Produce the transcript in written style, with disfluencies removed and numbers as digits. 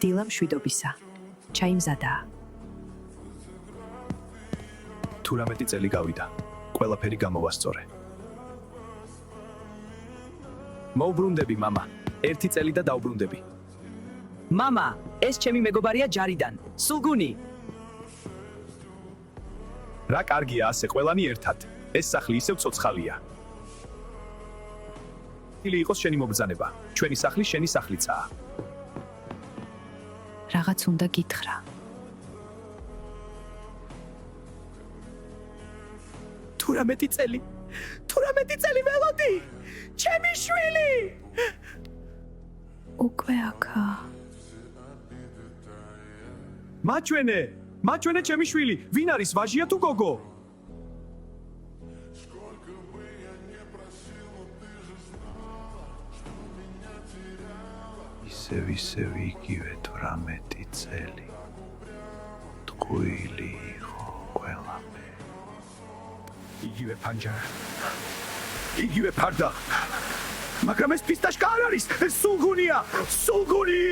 დილა მშვიდობისა. ჩაიმზადა. თუ 18 წელი გავიდა. ყველაფერი გამოვასწორე. მოუბრუნდები, მამა. 1 წელი და დავბრუნდები. მამა, ეს ჩემი მეგობარია ჯარიდან. სულგუნი. რა კარგია ასე ყველანი ერთად. ეს სახლი ისევ ცოცხალია. ილი იყოს შენი მობრძანება. ჩვენი სახლი შენი სახლიცაა. რაღაც უნდა გითხრა. თუ 18 წელი ველოდი. ჩემი შვილი. უკვე აქა. მაჩვენე ჩემი შვილი. ვინ არის ვაჟია თუ გოგო? ისევ იგივე 18 წელი. ტყუილი იყო ყველაფერი. იგივე პანჯარა. იგივე ფარდა. მაგრამ ეს პისტაშკა არ არის. ეს სულგუნია. სულგუნი!